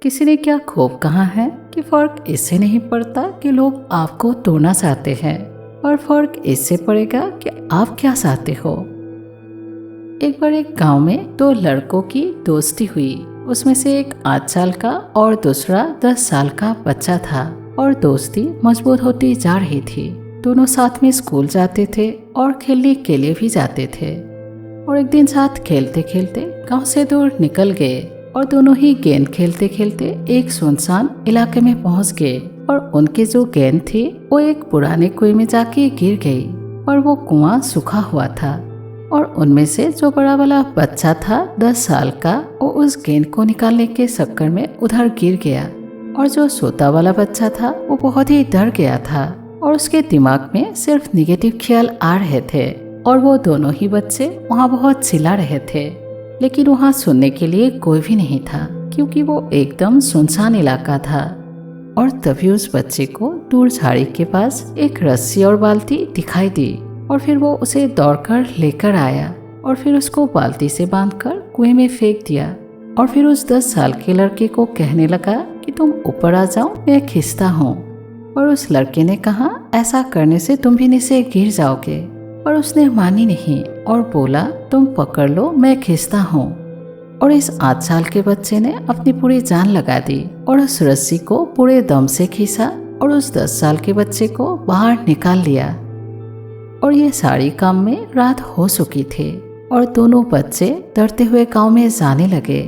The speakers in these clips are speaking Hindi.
किसी ने क्या खूब कहा है कि फर्क इससे नहीं पड़ता कि लोग आपको तोड़ना चाहते हैं, और फर्क इससे पड़ेगा कि आप क्या चाहते हो। एक बार एक गांव में दो लड़कों की दोस्ती हुई। उसमें से एक 8 साल का और दूसरा 10 साल का बच्चा था, और दोस्ती मजबूत होती जा रही थी। दोनों साथ में स्कूल जाते थे और खेलने के लिए भी जाते थे। और एक दिन साथ खेलते खेलते गांव से दूर निकल गए, और दोनों ही गेंद खेलते खेलते एक सुनसान इलाके में पहुंच गए। और उनकी जो गेंद थी वो एक पुराने कुएं में जाके गिर गई, और वो कुआं सूखा हुआ था। और उनमें से जो बड़ा वाला बच्चा था 10 साल का, वो उस गेंद को निकालने के चक्कर में उधर गिर गया। और जो छोटा वाला बच्चा था वो बहुत ही डर गया था, और उसके दिमाग में सिर्फ निगेटिव ख्याल आ रहे थे। और वो दोनों ही बच्चे वहाँ बहुत चिल्ला रहे थे, लेकिन वहाँ सुनने के लिए कोई भी नहीं था, क्योंकि वो एकदम सुनसान इलाका था। और तभी उस बच्चे को दूर झाड़ी के पास एक रस्सी और बाल्टी दिखाई दी, और फिर वो उसे दौड़कर लेकर आया, और फिर उसको बाल्टी से बांधकर कुएं में फेंक दिया। और फिर उस 10 साल के लड़के को कहने लगा कि तुम ऊपर आ जाओ, मैं खींचता हूँ। और उस लड़के ने कहा, ऐसा करने से तुम भी नीचे गिर जाओगे। और उसने मानी नहीं और बोला, तुम पकड़ लो, मैं खींचता हूँ। और इस 8 साल के बच्चे ने अपनी पूरी जान लगा दी और उस रस्सी को पूरे दम से खींचा, और उस 10 साल के बच्चे को बाहर निकाल लिया। और ये सारी काम में रात हो चुकी थी, और दोनों बच्चे डरते हुए गांव में जाने लगे।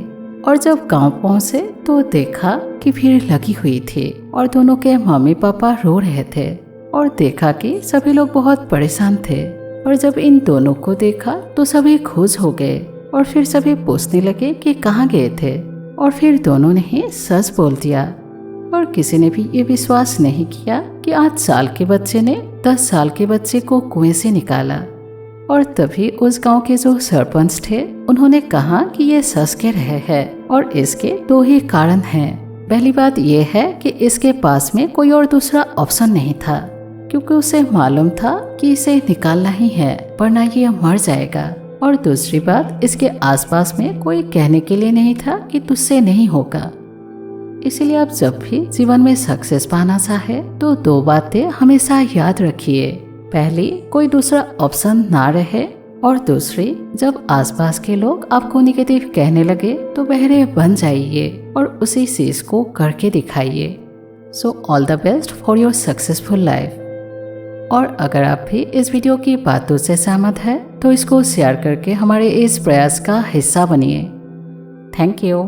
और जब गांव पहुंचे तो देखा कि भीड़ लगी हुई थी, और दोनों के मम्मी पापा रो रहे थे। और देखा कि सभी लोग बहुत परेशान थे। और जब इन दोनों को देखा तो सभी खुश हो गए, और फिर सभी पूछने लगे कि कहाँ गए थे। और फिर दोनों ने ही सच बोल दिया, और किसी ने भी ये विश्वास नहीं किया कि 8 साल के बच्चे ने 10 साल के बच्चे को कुएं से निकाला। और तभी उस गांव के जो सरपंच थे, उन्होंने कहा कि ये सच कह रहे हैं, और इसके 2 ही कारण हैं। पहली बात यह है कि इसके पास में कोई और दूसरा ऑप्शन नहीं था, क्योंकि उसे मालूम था कि इसे निकालना ही है, वरना ये मर जाएगा। और दूसरी बात, इसके आसपास में कोई कहने के लिए नहीं था कि तुझसे नहीं होगा। इसलिए आप जब भी जीवन में सक्सेस पाना चाहे तो 2 बातें हमेशा याद रखिए। पहली, कोई दूसरा ऑप्शन ना रहे, और दूसरी, जब आसपास के लोग आपको निगेटिव कहने लगे तो बहरे बन जाइए और उसी चीज को करके दिखाइए। So all the best for your successful life. और अगर आप भी इस वीडियो की बातों से सहमत हैं तो इसको शेयर करके हमारे इस प्रयास का हिस्सा बनिए। Thank you.